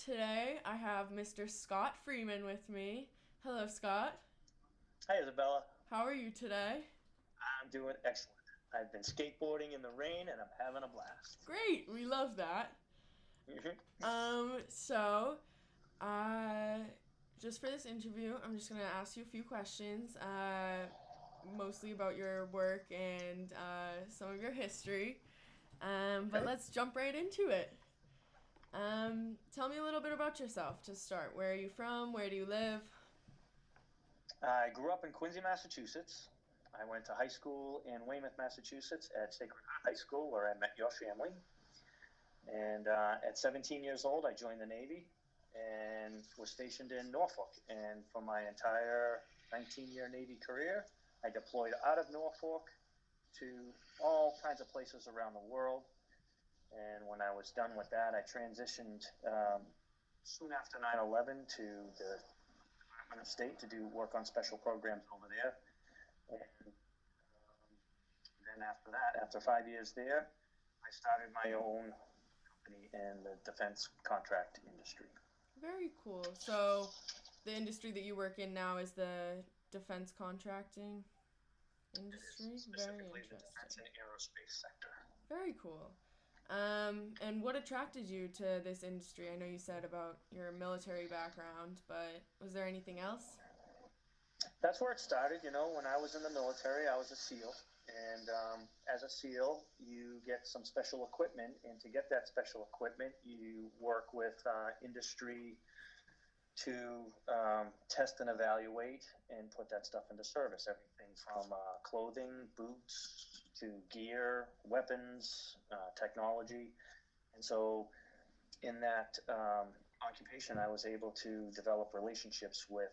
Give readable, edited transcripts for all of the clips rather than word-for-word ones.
Today I have Mr. Scott Freeman with me. Hello, Scott. Hi, Isabella. How are you today? I'm doing excellent. I've been skateboarding in the rain and I'm having a blast. Great, we love that. Mhm. So, uh, just for this interview, I'm just gonna ask you a few questions, mostly about your work and some of your history. But Okay. let's jump right into it. Tell me a little bit about yourself to start. Where are you from? Where do you live? I grew up in Quincy, Massachusetts. I went to high school in Weymouth, Massachusetts at Sacred Heart High School, where I met your family. And at 17 years old, I joined the Navy and was stationed in Norfolk. And for my entire 19-year Navy career, I deployed out of Norfolk to all kinds of places around the world. And when I was done with that, I transitioned soon after 9/11 to the Department of State to do work on special programs over there. And then after that, after 5 years there, I started my own company in the defense contract industry. Very cool. So, the industry that you work in now is the defense contracting It is industry. Very specifically the interesting. defense and aerospace sector. Very cool. And what attracted you to this industry? I know you said about your military background, but was there anything else? That's where it started. When I was in the military, I was a SEAL. And as a SEAL, you get some special equipment. And to get that special equipment, you work with industry to test and evaluate and put that stuff into service. Everything from clothing, boots, to gear, weapons, technology. And so, in that occupation, I was able to develop relationships with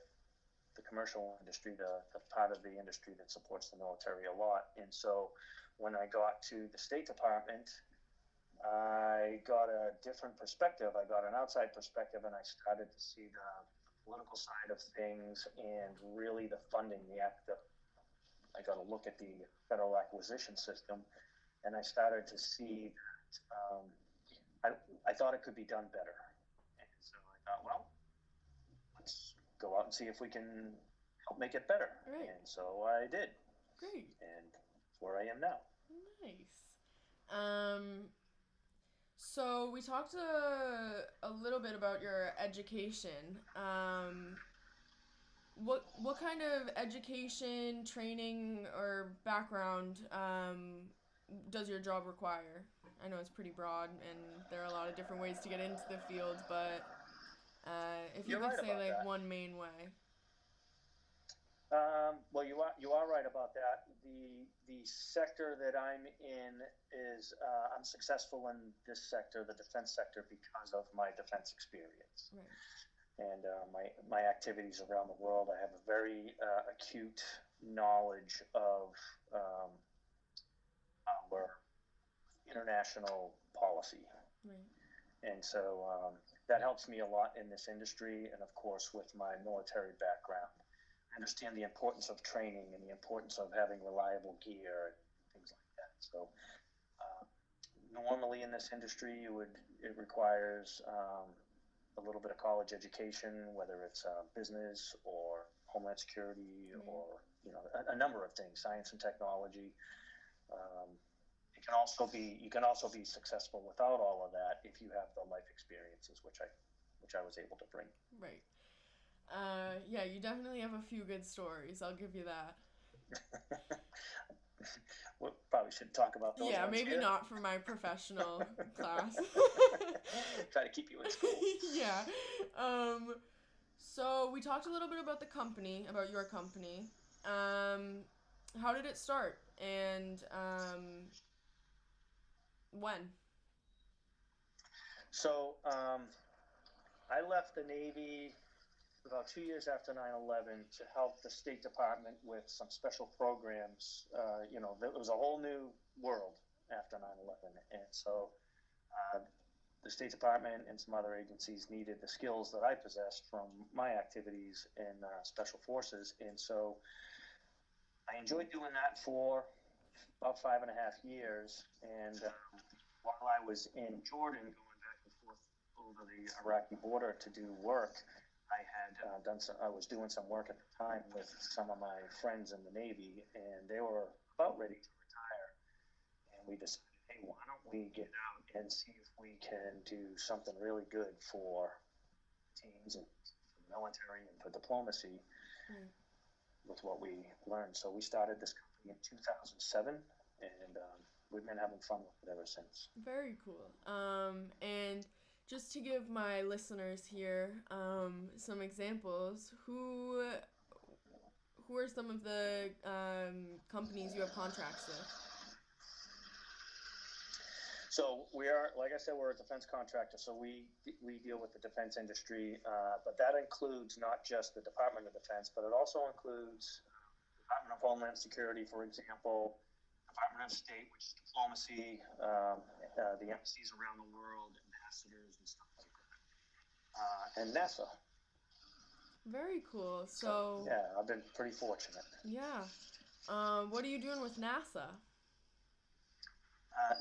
the commercial industry, the part of the industry that supports the military a lot. And so, when I got to the State Department, I got a different perspective. I got an outside perspective, and I started to see the political side of things and really the funding. I got to look at the federal acquisition system, and I started to see that I thought it could be done better. And so I thought, well, let's go out and see if we can help make it better. Right. And so I did, Great. and it's where I am now. Nice. Um, so we talked a little bit about your education. What kind of education, training, or background does your job require? I know it's pretty broad, and there are a lot of different ways to get into the field, but if you You're could right say about like that. one main way. Well, you are right about that. The sector that I'm in is I'm successful in this sector, the defense sector, because of my defense experience Right. and my activities around the world. I have a very acute knowledge of our international policy, Right. and so that helps me a lot in this industry, and of course with my military background. I understand the importance of training and the importance of having reliable gear and things like that. So uh, normally in this industry, it requires a little bit of college education, whether it's business or homeland security Right. or a number of things, science and technology. Um, you can also be successful without all of that if you have the life experiences, which I was able to bring. Right. Yeah, you definitely have a few good stories. I'll give you that. We probably should talk about those Yeah, ones maybe here. not for my professional class. Try to keep you in school. Yeah. Um, so we talked a little bit about the company, about your company. Um, how did it start, and when? So I left the Navy about 2 years after 9/11 to help the State Department with some special programs. There was a whole new world after 9/11. And so uh, the State Department and some other agencies needed the skills that I possessed from my activities in special forces. And so I enjoyed doing that for about 5.5 years. And while I was in Jordan, going back and forth over the Iraqi border to do work, I had I was doing some work at the time with some of my friends in the Navy, and they were about ready to retire. And we decided, hey, why don't we get out and see if we can do something really good for teams and for the military and for diplomacy with what we learned. So we started this company in 2007, and we've been having fun with it ever since. Very cool. And just to give my listeners here some examples, who are some of the companies you have contracts with? So we are, like I said, we're a defense contractor, so we deal with the defense industry, but that includes not just the Department of Defense, but it also includes Department of Homeland Security, for example, Department of State, which is diplomacy, the embassies around the world, ambassadors and stuff like that, and NASA. Very cool. So yeah, I've been pretty fortunate. Yeah. What are you doing with NASA?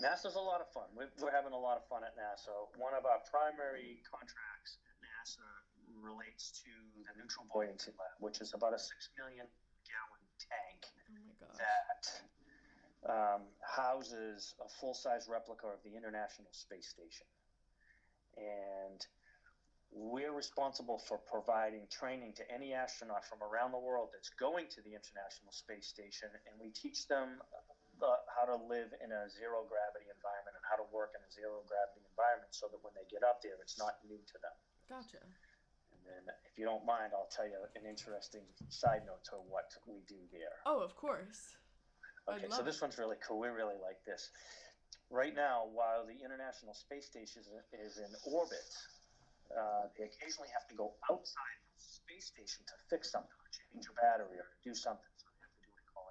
NASA's a lot of fun. We're having a lot of fun at NASA. One of our primary contracts at NASA relates to the Neutral Buoyancy Lab, which is about a 6 million gallon tank that houses a full-size replica of the International Space Station. And we're responsible for providing training to any astronaut from around the world that's going to the International Space Station, and we teach them how to live in a zero gravity environment and how to work in a zero gravity environment so that when they get up there, it's not new to them. Gotcha. And then, if you don't mind, I'll tell you an interesting side note to what we do here. Oh, of course. Okay, so this one's really cool. We really like this. Right now, while the International Space Station is in orbit, they occasionally have to go outside the space station to fix something, or change a battery, or do something.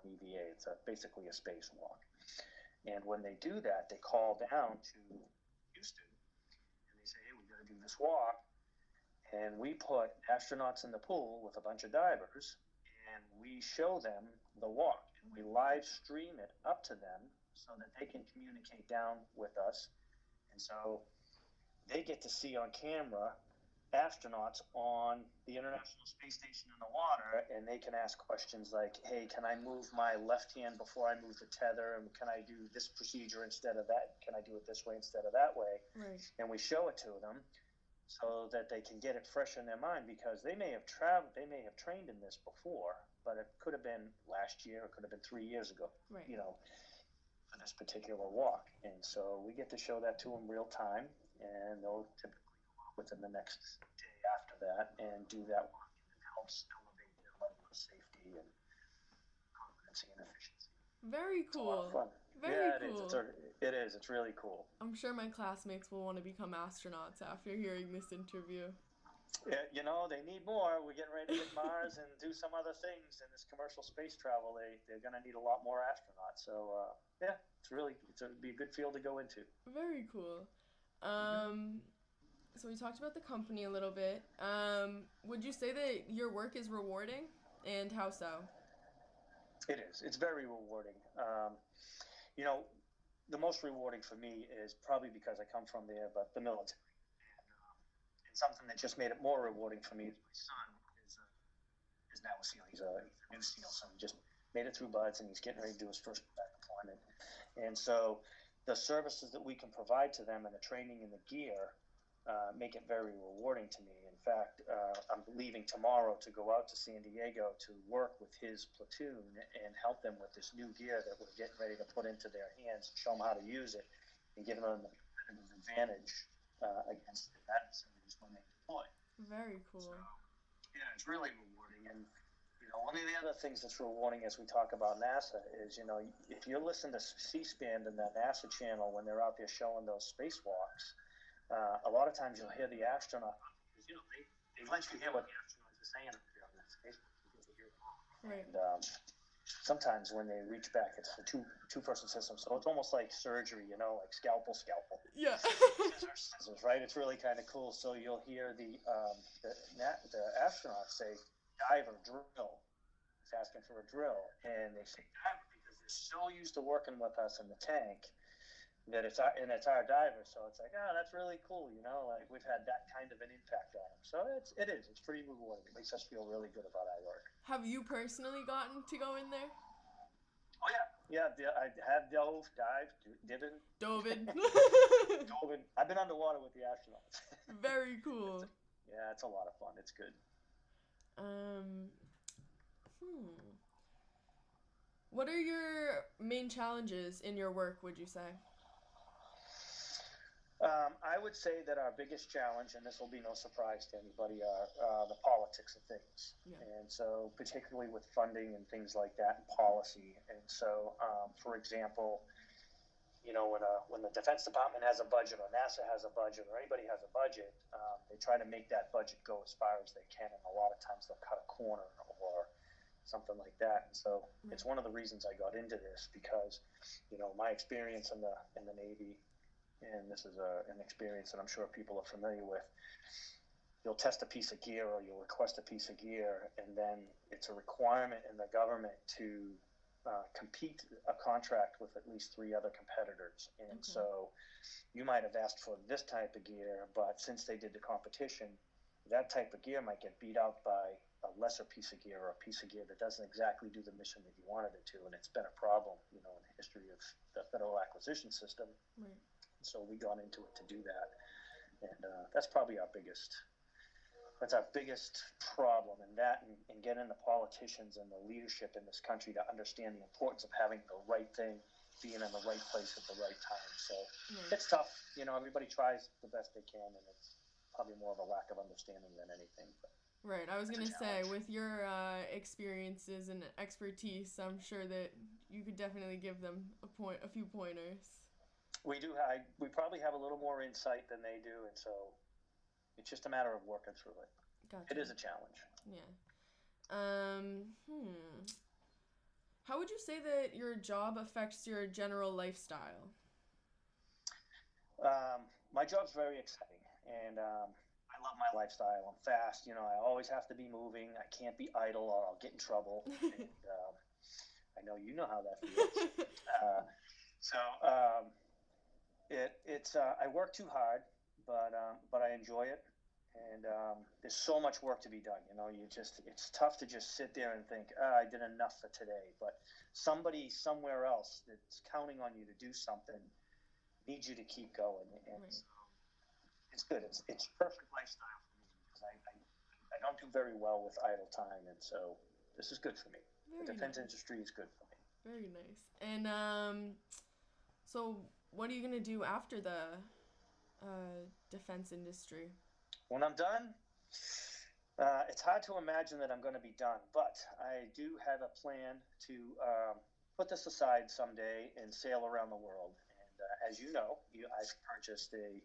An EVA. It's basically a spacewalk. And when they do that, they call down to Houston and they say, hey, we've got to do this walk. And we put astronauts in the pool with a bunch of divers and we show them the walk. And we live stream it up to them so that they can communicate down with us. And so they get to see on camera astronauts on the International Space Station in the water, and they can ask questions like, hey, can I move my left hand before I move the tether, and can I do this procedure instead of that, can I do it this way instead of that way? Right. And we show it to them so that they can get it fresh in their mind, because they may have trained in this before, but it could have been last year, it could have been 3 years ago, right. For this particular walk. And so we get to show that to them real time, and they'll typically within the next day after that and do that work, and it helps elevate their level of safety and competency and efficiency. Very cool. It's a lot of fun. Very cool. It is. It's really cool. I'm sure my classmates will want to become astronauts after hearing this interview. Yeah, they need more. We're getting ready to hit Mars and do some other things in this commercial space travel. They're going to need a lot more astronauts. So, it'd be a good field to go into. Very cool. So we talked about the company a little bit. Would you say that your work is rewarding, and how so? It is. It's very rewarding. The most rewarding for me is probably because I come from there, but the military. And something that just made it more rewarding for me is my son is now a SEAL. He's a new SEAL, so he just made it through BUD/S, and he's getting ready to do his first deployment. And so the services that we can provide to them and the training and the gear make it very rewarding to me. In fact, I'm leaving tomorrow to go out to San Diego to work with his platoon and help them with this new gear that we're getting ready to put into their hands, show them how to use it, and give them an advantage against the adversaries when they deploy. Very cool. So, it's really rewarding. And one of the other things that's rewarding as we talk about NASA is, if you listen to C-SPAN and the NASA channel when they're out there showing those spacewalks, a lot of times you'll hear the astronaut, because they let you hear what the astronauts are saying up there on that spacewalk, because they hear it all. Right. And sometimes when they reach back, it's a two-person system, so it's almost like surgery, like scalpel. Yeah. Scissors, right? It's really kind of cool. So you'll hear the astronauts say, dive or drill. It's asking for a drill, and they say dive because they're so used to working with us in the tank that it's our diver, so it's like, oh, that's really cool, you know, like we've had that kind of an impact on them. So it's pretty rewarding. It makes us feel really good about our work. Have you personally gotten to go in there? Oh yeah, I have dived, Dovin. dove. I've been underwater with the astronauts. Very cool. It's a lot of fun. It's good. What are your main challenges in your work, would you say? I would say that our biggest challenge, and this will be no surprise to anybody, are the politics of things. Yeah. And so, particularly with funding and things like that, and policy. And so, for example, you know, when the Defense Department has a budget, or NASA has a budget, or anybody has a budget, they try to make that budget go as far as they can, and a lot of times they'll cut a corner or something like that. And so it's one of the reasons I got into this, because, you know, my experience in the Navy, and this is an experience that I'm sure people are familiar with. You'll test a piece of gear, or you'll request a piece of gear, and then it's a requirement in the government to compete a contract with at least 3 other competitors. And so you might have asked for this type of gear, but since they did the competition, that type of gear might get beat out by a lesser piece of gear, or a piece of gear that doesn't exactly do the mission that you wanted it to. And it's been a problem, you know, in the history of the federal acquisition system. Right. So we got into it to do that, and that's probably our biggest problem. And getting the politicians and the leadership in this country to understand the importance of having the right thing, being in the right place at the right time. So it's tough. You know, everybody tries the best they can, and it's probably more of a lack of understanding than anything. But right. I was gonna say, with your experiences and expertise, I'm sure that you could definitely give them a few pointers. We do. We probably have a little more insight than they do, and so it's just a matter of working through it. Gotcha. It is a challenge. Yeah. How would you say that your job affects your general lifestyle? My job's very exciting, and I love my lifestyle. I'm fast. You know, I always have to be moving. I can't be idle, or I'll get in trouble. And, I know you know how that feels. I work too hard, but I enjoy it, and there's so much work to be done. You know, it's tough to just sit there and think, I did enough for today. But somebody somewhere else that's counting on you to do something needs you to keep going, and right. It's good. It's perfect lifestyle for me, because I don't do very well with idle time, and so this is good for me. The defense industry is good for me. Very nice. And so what are you going to do after the defense industry? When I'm done, it's hard to imagine that I'm going to be done, but I do have a plan to put this aside someday and sail around the world. And as you know, I've purchased a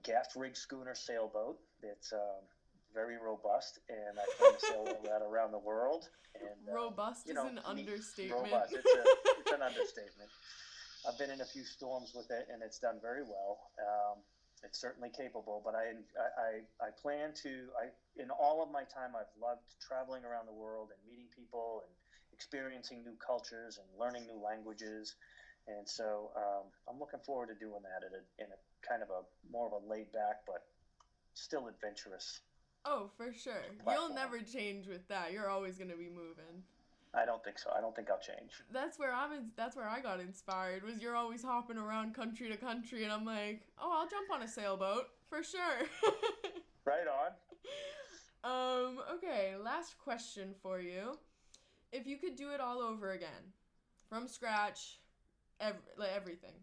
gaff rig schooner sailboat that's very robust, and I plan to sail that around the world. And robust is an understatement. Robust, it's an understatement. I've been in a few storms with it, and it's done very well. It's certainly capable, but I plan to. In all of my time, I've loved traveling around the world and meeting people and experiencing new cultures and learning new languages, and so I'm looking forward to doing that in a kind of a more of a laid back but still adventurous. Oh, for sure. Platform. You'll never change with that. You're always going to be moving. I don't think so. I don't think I'll change. That's where I got inspired. Was you're always hopping around country to country, and I'm like, oh, I'll jump on a sailboat for sure. Right on. Okay, last question for you. If you could do it all over again, from scratch, everything,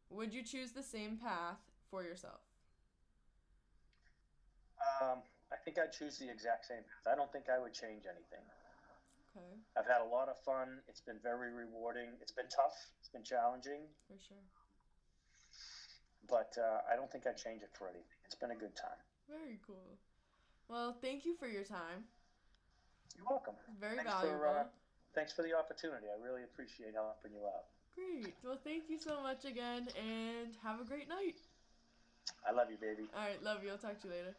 would you choose the same path for yourself? I think I'd choose the exact same path. I don't think I would change anything. Okay. I've had a lot of fun. It's been very rewarding. It's been tough. It's been challenging. For sure. But I don't think I'd change it for anything. It's been a good time. Very cool. Well, thank you for your time. You're welcome. Very valuable. Thanks for the opportunity. I really appreciate helping you out. Great. Well, thank you so much again, and have a great night. I love you, baby. All right, love you. I'll talk to you later.